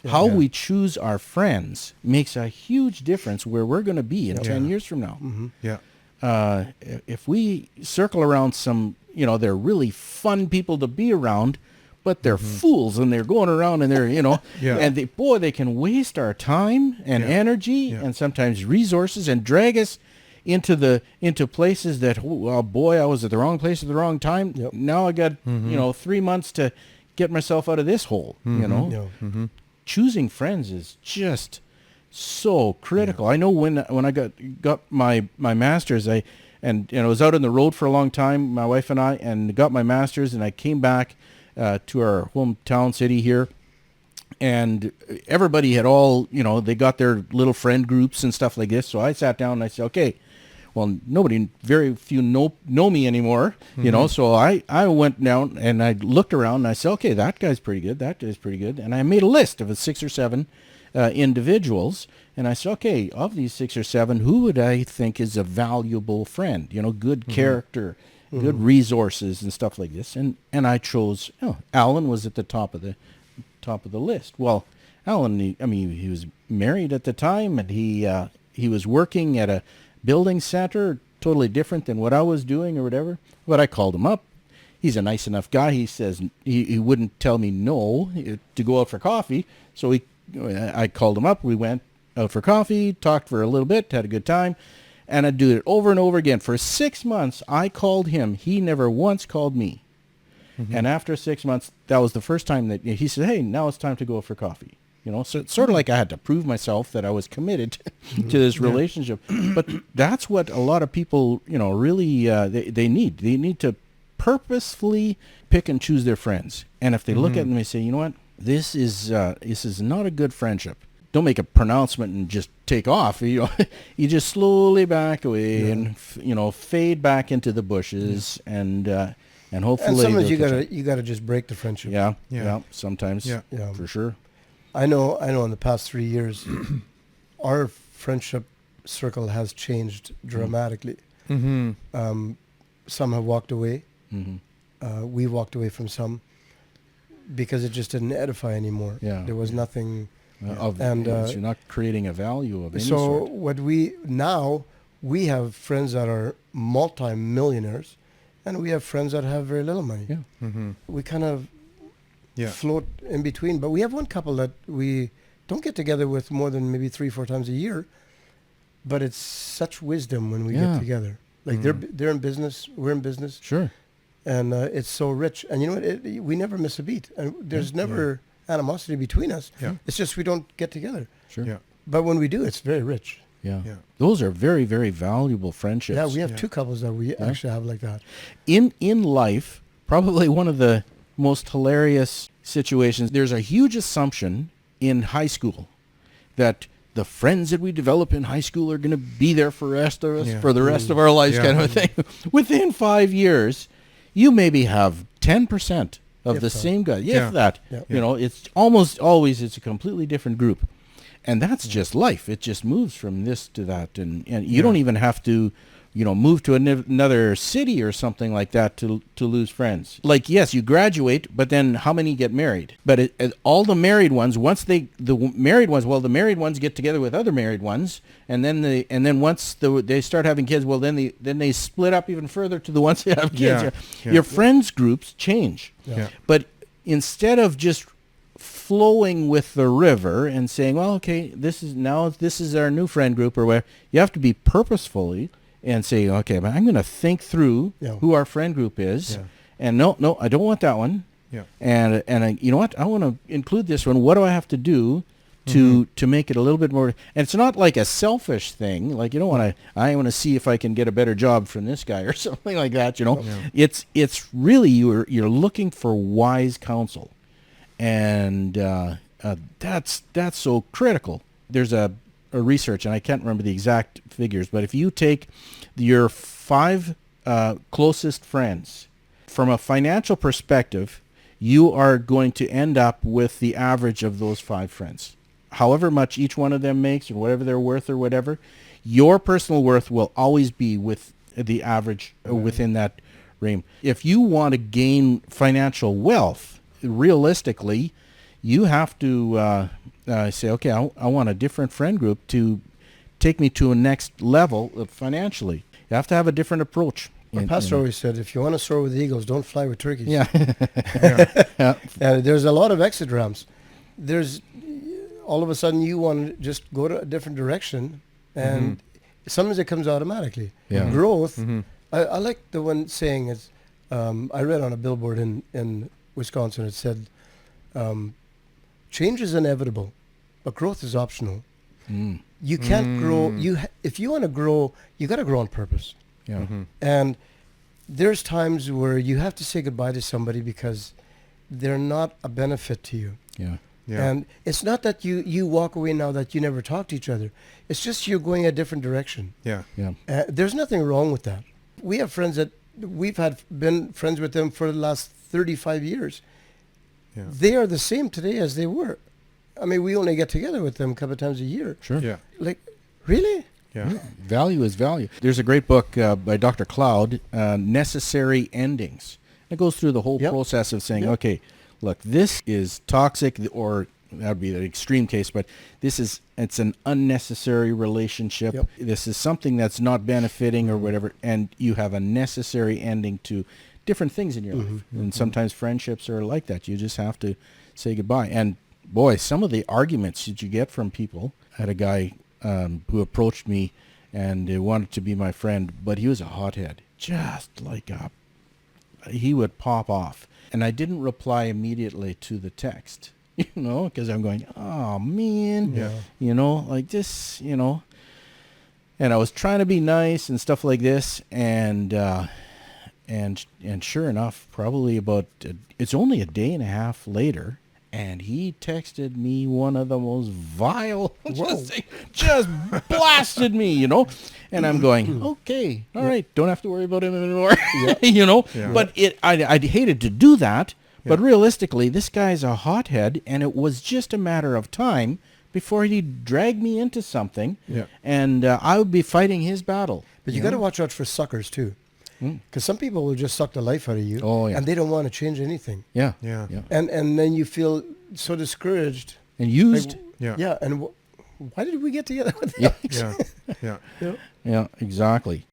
How we choose our friends makes a huge difference where we're going to be in 10 years from now. Mm-hmm. Yeah. If we circle around some, they're really fun people to be around, but they're fools and they're going around and they're, and they can waste our time and energy and sometimes resources and drag us into places that, oh boy, I was at the wrong place at the wrong time. Yep. Now I got, 3 monts to get myself out of this hole, Choosing friends is just so critical. I know when I got my master's, I was out on the road for a long time, my wife and I, and got my master's, and I came back to our hometown city here, and everybody had all, they got their little friend groups and stuff like this. So I sat down and I said, okay, well, very few know me anymore, so I went down and I looked around and I said, okay, that guy's pretty good, that guy's pretty good. And I made a list of 6 or 7 individuals, and I said, okay, of these 6 or 7, who would I think is a valuable friend, good character, good resources and stuff like this. And I chose, Alan was at the top of the list. Well, Alan, he was married at the time, and he was working at a building center, totally different than what I was doing or whatever. But I called him up. He's a nice enough guy. He says he wouldn't tell me no to go out for coffee. So I called him up. We went out for coffee, talked for a little bit, had a good time. And I'd do it over and over again. For 6 months, I called him. He never once called me. And after 6 months, that was the first time that he said, hey, now it's time to go out for coffee. So it's sort of like I had to prove myself that I was committed to this relationship. But that's what a lot of people, really, they need. They need to purposefully pick and choose their friends. And if they look at them and say, you know what, this is not a good friendship. Don't make a pronouncement and just take off. You just slowly back away and fade back into the bushes and hopefully. And sometimes you gotta just break the friendship. Yeah. Sometimes. Yeah. For sure. I know. In the past 3 years, our friendship circle has changed dramatically. Some have walked away. We walked away from some because it just didn't edify anymore. Yeah. There was nothing. So you're not creating a value of any sort. So we have friends that are multi-millionaires, and we have friends that have very little money. Yeah. We kind of float in between, but we have one couple that we don't get together with more than maybe 3-4 times a year, but it's such wisdom when we get together. Like they're in business, we're in business. Sure. And it's so rich. And you know what? We never miss a beat. And there's never animosity between us. Yeah. It's just we don't get together. Sure. Yeah. But when we do, it's very rich. Yeah. Those are very, very valuable friendships. Yeah, we have 2 couples that we actually have like that. In life, probably one of the most hilarious situations, there's a huge assumption in high school that the friends that we develop in high school are going to be there for the rest of our lives kind of a thing. Within 5 years, you maybe have 10% of the same guy. If that. Yeah. It's almost always it's a completely different group. And that's just life. It just moves from this to that. And you don't even have to, move to another city or something like that to lose friends. Like, yes, you graduate, but then how many get married? But all the married ones, the married ones get together with other married ones, and then once they start having kids, well, then they split up even further to the ones that have kids. Your friends groups change. Yeah. But instead of just flowing with the river and saying, well, okay, this is our new friend group or whatever, you have to be purposefully and say, okay, but I'm going to think through who our friend group is, and no, I don't want that one, and you know what, I want to include this one. What do I have to do to make it a little bit more? And it's not like a selfish thing, like you don't want to. I want to see if I can get a better job from this guy or something like that. It's really you're looking for wise counsel, and that's so critical. There's a research, and I can't remember the exact figures, but if you take your 5 closest friends, from a financial perspective, you are going to end up with the average of those 5 friends. However much each one of them makes or whatever they're worth or whatever, your personal worth will always be with the average within that realm. If you want to gain financial wealth, realistically, you have to I say, okay, I want a different friend group to take me to a next level financially. You have to have a different approach. My pastor always said, if you want to soar with eagles, don't fly with turkeys. Yeah. Yeah. And there's a lot of exit ramps. There's all of a sudden you want to just go to a different direction, and sometimes it comes automatically. Yeah. Growth. I like the one saying is, I read on a billboard in Wisconsin. It said, change is inevitable, but growth is optional. You can't grow. If you want to grow, you got to grow on purpose. Yeah. And there's times where you have to say goodbye to somebody because they're not a benefit to you. Yeah. Yeah. And it's not that you walk away now that you never talk to each other. It's just you're going a different direction. Yeah. Yeah. There's nothing wrong with that. We have friends that we've been friends with them for the last 35 years. Yeah. They are the same today as they were. I mean, we only get together with them a couple of times a year. Sure. Yeah. Like, really? Yeah. Value is value. There's a great book by Dr. Cloud, Necessary Endings. It goes through the whole process of saying, okay, look, this is toxic, or that would be the extreme case, but it's an unnecessary relationship. Yep. This is something that's not benefiting or whatever, and you have a necessary ending to different things in your life. And sometimes friendships are like that. You just have to say goodbye. And boy, some of the arguments that you get from people. I had a guy who approached me and wanted to be my friend, but he was a hothead, just like he would pop off. And I didn't reply immediately to the text, because I'm going, oh man, like this, and I was trying to be nice and stuff like this, and sure enough, probably it's only a day and a half later, and he texted me one of the most vile, just blasted me, and I'm going, okay, all right, don't have to worry about him anymore, But I hated to do that, but realistically, this guy's a hothead, and it was just a matter of time before he dragged me into something, and I would be fighting his battle. But you got to watch out for suckers too. Because some people will just suck the life out of you, and they don't want to change anything. Yeah. And then you feel so discouraged. And used. And why did we get together with that? Yeah. Yeah, exactly.